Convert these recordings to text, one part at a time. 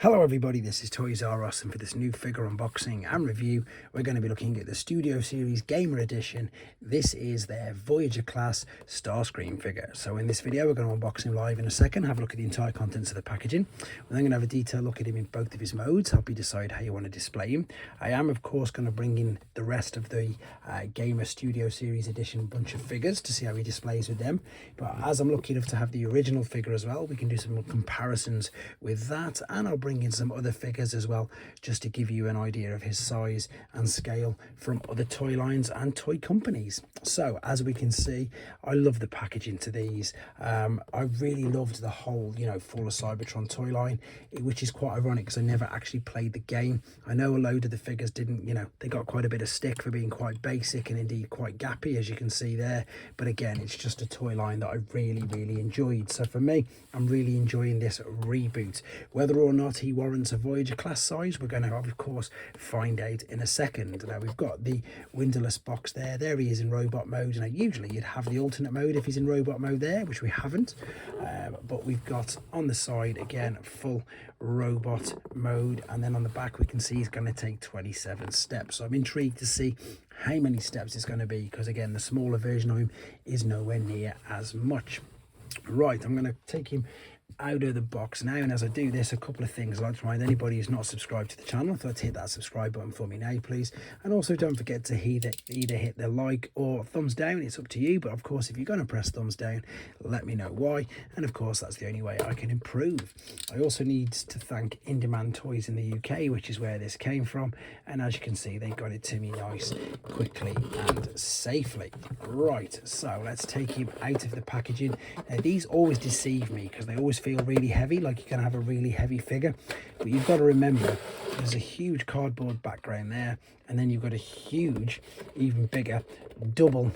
Hello everybody, this is Toys R Us, and for this new figure unboxing and review we're going to be looking at the Studio Series Gamer Edition. This is their Voyager class Starscream figure. So in this video we're going to unbox him live in a second, have a look at the entire contents of the packaging. We're then going to have a detailed look at him in both of his modes, help you decide how you want to display him. I am of course going to bring in the rest of the Gamer Studio Series Edition bunch of figures to see how he displays with them, but as I'm lucky enough to have the original figure as well, we can do some comparisons with that, and I'll bring in some other figures as well just to give you an idea of his size and scale from other toy lines and toy companies. So as we can see, I love the packaging to these. I really loved the whole Fall of Cybertron toy line, which is quite ironic because I never actually played the game. I know a load of the figures didn't, they got quite a bit of stick for being quite basic and indeed quite gappy, as you can see there, but again it's just a toy line that I really enjoyed. So for me, I'm really enjoying this reboot. Whether or not he warrants a Voyager class size, we're going to of course find out in a second. Now we've got the windowless box there he is in robot mode. Now usually you'd have the alternate mode if he's in robot mode there, which we haven't, but we've got on the side again full robot mode, and then on the back we can see he's going to take 27 steps. So I'm intrigued to see how many steps it's going to be, because again the smaller version of him is nowhere near as much. Right, I'm going to take him out of the box now, and as I do this, a couple of things I'd like to remind anybody who's not subscribed to the channel to hit that subscribe button for me now please, and also don't forget to either hit the like or thumbs down. It's up to you, but of course if you're going to press thumbs down, let me know why, and of course that's the only way I can improve. I also need to thank In Demand Toys in the UK, which is where this came from, and as you can see they got it to me nice, quickly and safely. Right, so let's take him out of the packaging. Now these always deceive me because they always feel really heavy, like you're going to have a really heavy figure, but you've got to remember there's a huge cardboard background there, and then you've got a huge, even bigger double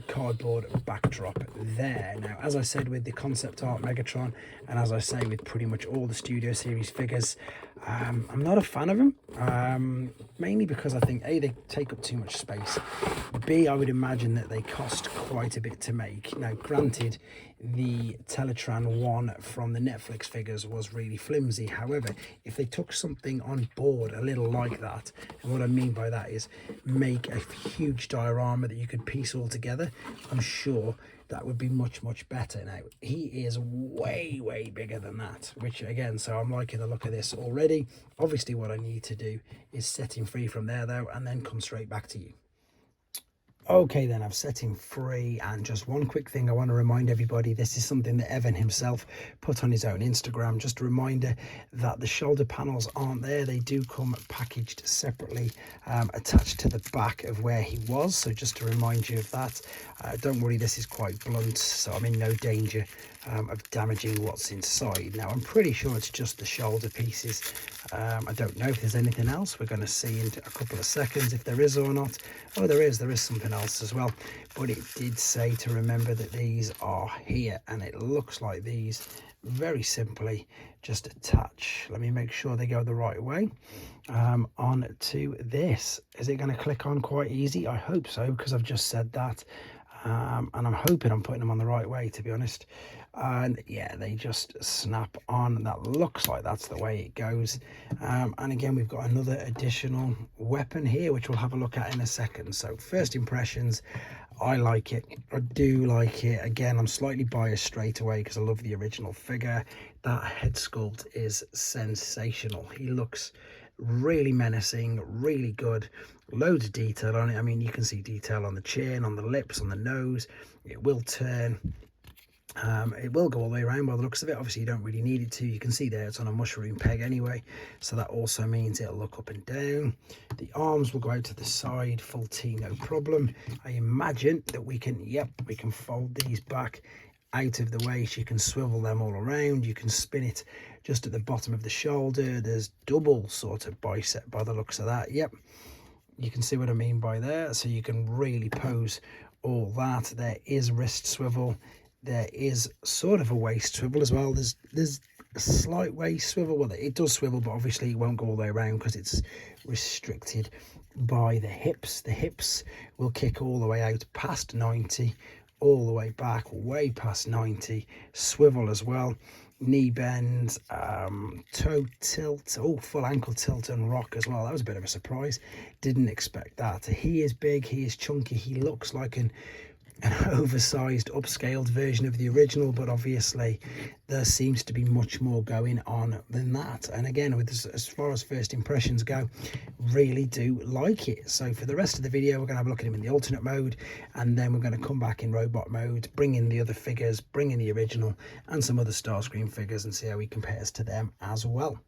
cardboard backdrop there. Now as I said with the concept art Megatron, and as I say with pretty much all the Studio Series figures, I'm not a fan of them, mainly because I think A, they take up too much space, B, I would imagine that they cost quite a bit to make. Now granted, the Teletran one from the Netflix figures was really flimsy. However, if they took something on board a little like that, and what I mean by that is make a huge diorama that you could piece all together, I'm sure that would be much better. Now he is way bigger than that, which again, so I'm liking the look of this already. Obviously what I need to do is set him free from there though, and then come straight back to you. Okay then, I've set him free, and just one quick thing I want to remind everybody, this is something that Evan himself put on his own Instagram. Just a reminder that the shoulder panels aren't there. They do come packaged separately, attached to the back of where he was, so just to remind you of that. Don't worry, this is quite blunt, so I'm in no danger of damaging what's inside. Now I'm pretty sure it's just the shoulder pieces. I don't know if there's anything else. We're going to see in a couple of seconds if there is or not. Oh, there is something else as well, but it did say to remember that these are here, and it looks like these very simply just attach. Let me make sure they go the right way onto this. Is it going to click on quite easy? I hope so, because I've just said that, and I'm hoping I'm putting them on the right way, to be honest. And yeah, they just snap on. That looks like that's the way it goes. And again, we've got another additional weapon here, which we'll have a look at in a second. So first impressions, I like it. I do like it. Again, I'm slightly biased straight away because I love the original figure. That head sculpt is sensational. He looks really menacing, really good. Loads of detail on it. I mean, you can see detail on the chin, on the lips, on the nose. It will turn. It will go all the way around by the looks of it. Obviously you don't really need it to. You can see there it's on a mushroom peg anyway, so that also means it'll look up and down. The arms will go out to the side, full T, no problem. I imagine that we can fold these back out of the way, so you can swivel them all around. You can spin it just at the bottom of the shoulder. There's double sort of bicep by the looks of that. You can see what I mean by there, so you can really pose all that. There is wrist swivel. There is sort of a waist swivel as well. There's a slight waist swivel. Well, it does swivel, but obviously it won't go all the way around because it's restricted by the hips. The hips will kick all the way out past 90, all the way back, way past 90, swivel as well. knee bend, toe tilt, oh, full ankle tilt and rock as well. That was a bit of a surprise. Didn't expect that. He is big, he is chunky, he looks like an oversized upscaled version of the original, but obviously there seems to be much more going on than that. And again, with as far as first impressions go, really do like it. So for the rest of the video, we're going to have a look at him in the alternate mode, and then we're going to come back in robot mode, bring in the other figures, bring in the original and some other Starscream figures, and see how he compares to them as well.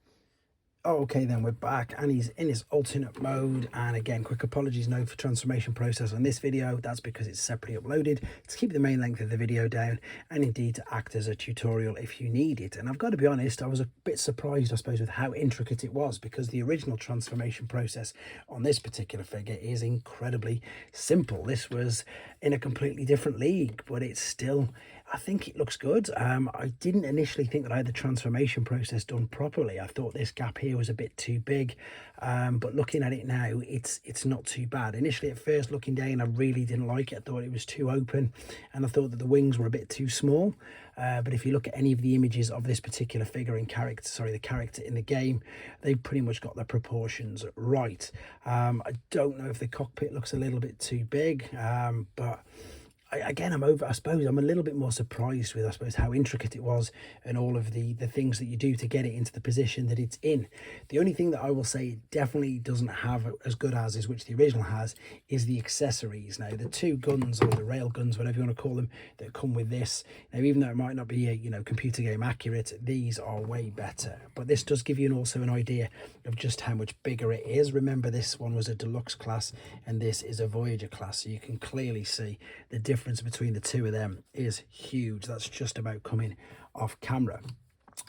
Okay, then we're back and he's in his alternate mode. And again, quick apologies no for transformation process on this video. That's because it's separately uploaded to keep the main length of the video down, and indeed to act as a tutorial if you need it. And I've got to be honest, I was a bit surprised, I suppose, with how intricate it was, because the original transformation process on this particular figure is incredibly simple. This was in a completely different league, but it's still, I think it looks good. I didn't initially think that I had the transformation process done properly. I thought this gap here was a bit too big, but looking at it now, it's not too bad. Initially, at first looking down, I really didn't like it. I thought it was too open, and I thought that the wings were a bit too small. But if you look at any of the images of this particular figure in character, the character in the game, they've pretty much got their proportions right. I don't know if the cockpit looks a little bit too big, but again, I suppose I'm a little bit more surprised with, I suppose, how intricate it was and all of the things that you do to get it into the position that it's in. The only thing that I will say it definitely doesn't have as good as is, which the original has, is the accessories. Now, the two guns, or the rail guns, whatever you want to call them, that come with this, now, even though it might not be computer game accurate, these are way better. But this does give you also an idea of just how much bigger it is. Remember, this one was a deluxe class and this is a Voyager class, so you can clearly see the difference between the two of them is huge. That's just about coming off camera.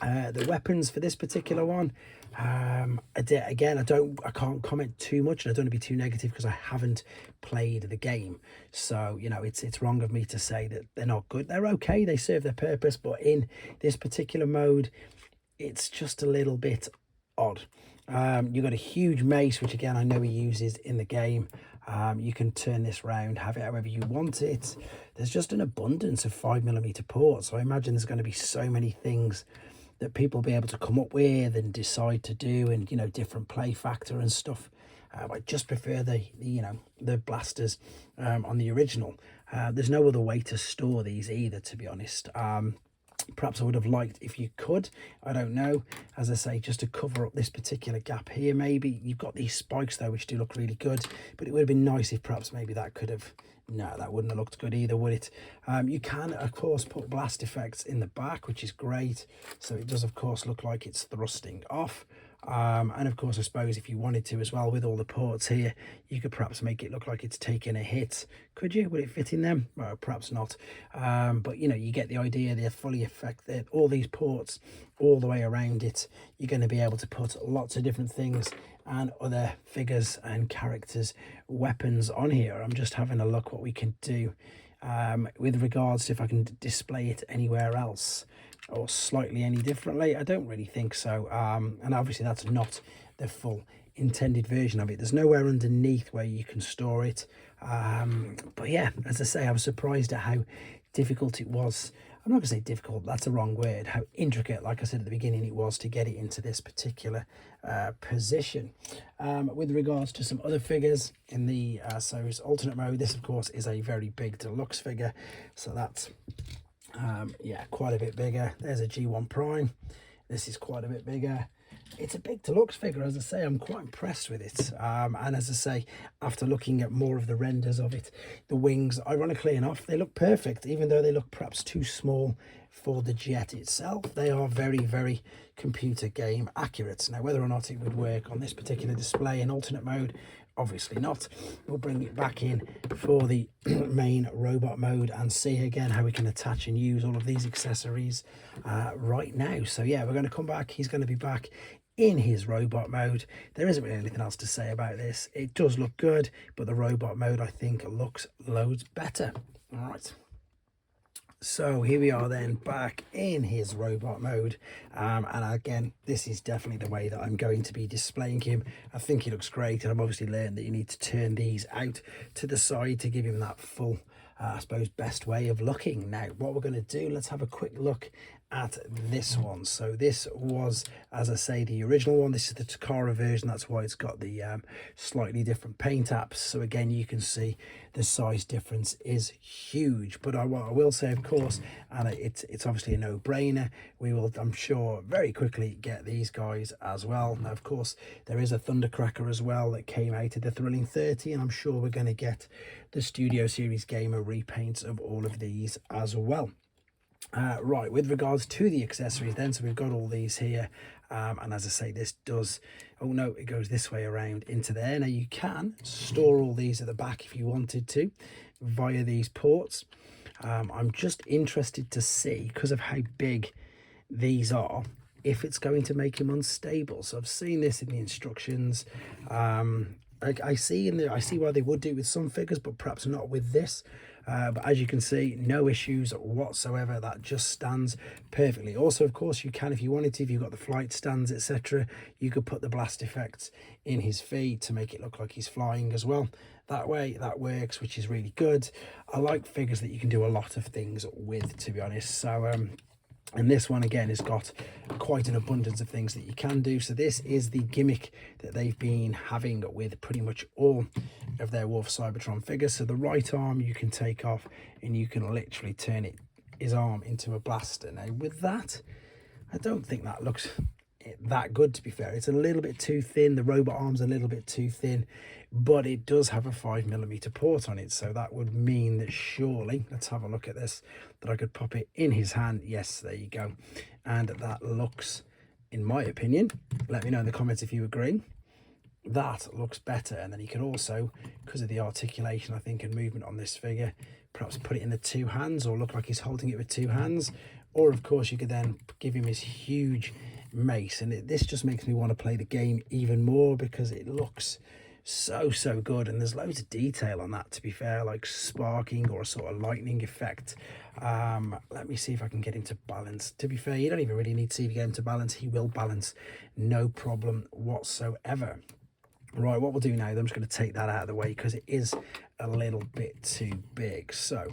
The weapons for this particular one, again, I can't comment too much, and I don't want to be too negative because I haven't played the game. So it's wrong of me to say that they're not good. They're okay, they serve their purpose, but in this particular mode, it's just a little bit odd. You've got a huge mace, which again I know he uses in the game. You can turn this round, have it however you want it. There's just an abundance of 5mm ports, so I imagine there's going to be so many things that people will be able to come up with and decide to do, and different play factor and stuff. I just prefer the blasters on the original. There's no other way to store these either, to be honest. Perhaps I would have liked if you could, I don't know, as I say, just to cover up this particular gap here. Maybe you've got these spikes though, which do look really good, but it would have been nice if perhaps maybe that could have, no, that wouldn't have looked good either, would it? You can of course put blast effects in the back, which is great, so it does of course look like it's thrusting off. And of course, I suppose if you wanted to as well, with all the ports here, you could perhaps make it look like it's taking a hit. Could you? Would it fit in them? Well, perhaps not. But you get the idea. They're fully effective. All these ports all the way around it, you're going to be able to put lots of different things and other figures and characters, weapons on here. I'm just having a look what we can do with regards to if I can display it anywhere else or slightly any differently. I don't really think so, and obviously that's not the full intended version of it. There's nowhere underneath where you can store it, but yeah, as I say, I was surprised at how difficult it was. I'm not gonna say difficult, that's the wrong word, how intricate, like I said at the beginning, it was to get it into this particular position. With regards to some other figures in the series alternate mode, this of course is a very big deluxe figure, so that's yeah, quite a bit bigger. There's a G1 Prime. This is quite a bit bigger. It's a big deluxe figure, as I say. I'm quite impressed with it, and as I say, after looking at more of the renders of it, the wings, ironically enough, they look perfect, even though they look perhaps too small for the jet itself. They are very, very computer game accurate. Now, whether or not it would work on this particular display in alternate mode, obviously not. We'll bring it back in for the main robot mode and see again how we can attach and use all of these accessories right now. So yeah, we're going to come back. He's going to be back in his robot mode. There isn't really anything else to say about this. It does look good, but the robot mode I think looks loads better. All right, so here we are then, back in his robot mode, and again, this is definitely the way that I'm going to be displaying him. I think he looks great, and I've obviously learned that you need to turn these out to the side to give him that full I suppose best way of looking. Now what we're going to do, let's have a quick look at this one. So this was, as I say, the original one. This is the Takara version. That's why it's got the slightly different paint apps. So again, you can see the size difference is huge. But what I will say, of course, and it's obviously a no-brainer, we will, I'm sure, very quickly get these guys as well. Now, of course, there is a Thundercracker as well that came out of the Thrilling 30, and I'm sure we're going to get the Studio Series Gamer repaints of all of these as well. Right, with regards to the accessories then, so we've got all these here, and as I say, this does, oh no, it goes this way around into there. Now you can store all these at the back if you wanted to via these ports. I'm just interested to see, because of how big these are, if it's going to make him unstable. So I've seen this in the instructions. I see why they would do it with some figures, but perhaps not with this. But as you can see, no issues whatsoever. That just stands perfectly. Also, of course, you can, if you wanted to, if you've got the flight stands, etc., you could put the blast effects in his feet to make it look like he's flying as well. That way, that works, which is really good. I like figures that you can do a lot of things with, to be honest. So, and this one, again, has got quite an abundance of things that you can do. So this is the gimmick that they've been having with pretty much all of their Wolf Cybertron figures. So the right arm you can take off and you can literally turn his arm into a blaster. Now, with that, I don't think that looks that good, to be fair. It's a little bit too thin. The robot arm's a little bit too thin, but it does have a 5mm port on it, so that would mean that surely, let's have a look at this, that I could pop it in his hand. Yes, there you go. And that looks, in my opinion, let me know in the comments if you agree, that looks better. And then you can also, because of the articulation, I think, and movement on this figure, perhaps put it in the two hands, or look like he's holding it with two hands. Or of course you could then give him his huge mace, and this just makes me want to play the game even more, because it looks so good, and there's loads of detail on that, to be fair, like sparking or a sort of lightning effect. Let me see if I can get him to balance. To be fair, you don't even really need to see if you get him to balance. He will balance, no problem whatsoever. Right, what we'll do now, I'm just going to take that out of the way because it is a little bit too big. So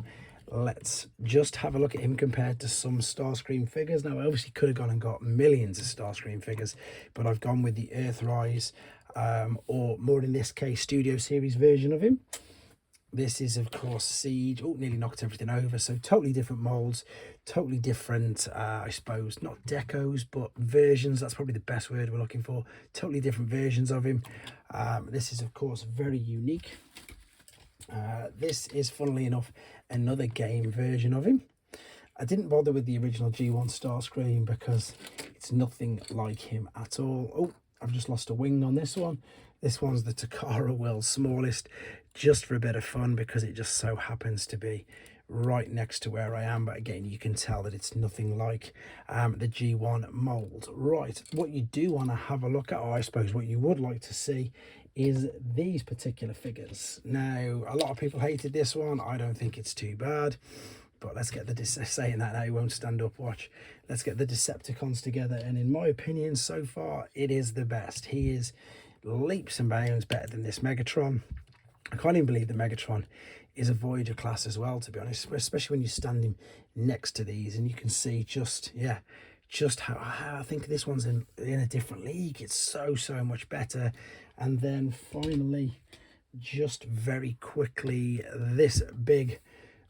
let's just have a look at him compared to some Starscream figures. Now, I obviously could have gone and got millions of Starscream figures, but I've gone with the Earthrise, or more in this case, Studio Series version of him. This is, of course, Siege. Oh, nearly knocked everything over. So totally different molds, totally different, I suppose, not decos, but versions. That's probably the best word we're looking for. Totally different versions of him. This is, of course, very unique. This is, funnily enough, another game version of him. I didn't bother with the original G1 Starscream because it's nothing like him at all. Oh, I've just lost a wing on this one. This one's the Takara World's Smallest, just for a bit of fun, because it just so happens to be right next to where I am. But again, you can tell that it's nothing like the G1 mold. Right, what you do want to have a look at, or I suppose what you would like to see, is these particular figures. Now, a lot of people hated this one. I don't think it's too bad. But let's get the, saying that now, he won't stand up, watch. Let's get the Decepticons together. And in my opinion, so far, it is the best. He is leaps and bounds better than this Megatron. I can't even believe the Megatron is a Voyager class as well, to be honest, especially when you're standing next to these and you can see just, yeah, just how I think this one's in a different league. It's so much better. And then finally, just very quickly, this big,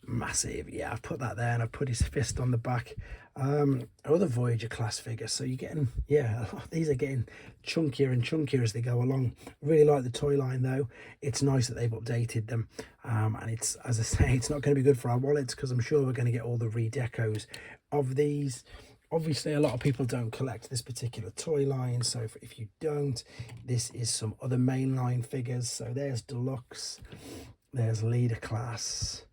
massive, yeah, I've put that there, and I've put his fist on the back, other Voyager class figures. So you're getting, yeah, these are getting chunkier and chunkier as they go along. Really like the toy line though. It's nice that they've updated them, and it's, as I say, it's not going to be good for our wallets, because I'm sure we're going to get all the redecos of these. Obviously, a lot of people don't collect this particular toy line, so if you don't, this is some other mainline figures. So there's Deluxe, there's Leader Class,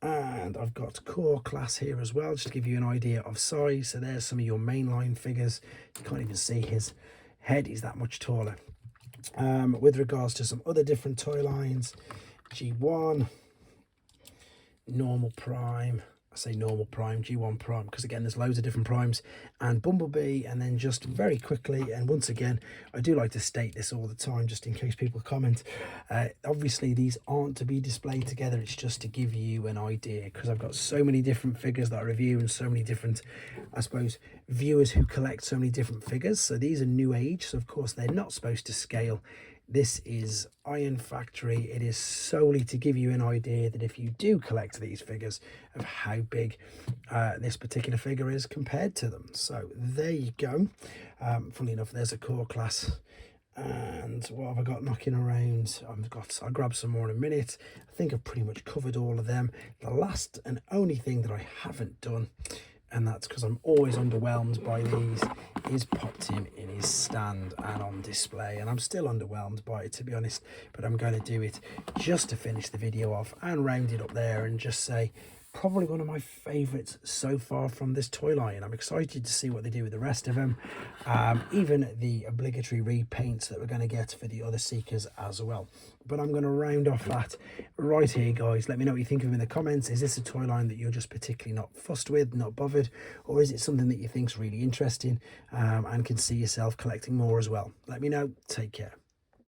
and I've got Core Class here as well, just to give you an idea of size. So there's some of your mainline figures. You can't even see his head, he's that much taller. With regards to some other different toy lines, G1, Normal Prime, I say normal prime, G1 prime, because again there's loads of different primes, and Bumblebee. And then just very quickly, and once again I do like to state this all the time just in case people comment, obviously these aren't to be displayed together, it's just to give you an idea, because I've got so many different figures that I review and so many different, I suppose, viewers who collect so many different figures. So these are new age, so of course they're not supposed to scale. This is Iron Factory. It is solely to give you an idea that if you do collect these figures, of how big this particular figure is compared to them. So there you go. Funnily enough, there's a core class. And what have I got knocking around? I'll grab some more in a minute. I think I've pretty much covered all of them. The last and only thing that I haven't done, and that's because I'm always underwhelmed by these, is popped him in his stand and on display. And I'm still underwhelmed by it, to be honest, but I'm going to do it just to finish the video off and round it up there and just say probably one of my favorites so far from this toy line. I'm excited to see what they do with the rest of them, even the obligatory repaints that we're going to get for the other Seekers as well. But I'm going to round off that right here, guys. Let me know what you think of them in the comments. Is this a toy line that you're just particularly not fussed with, not bothered, or is it something that you think is really interesting and can see yourself collecting more as well? Let me know. Take care.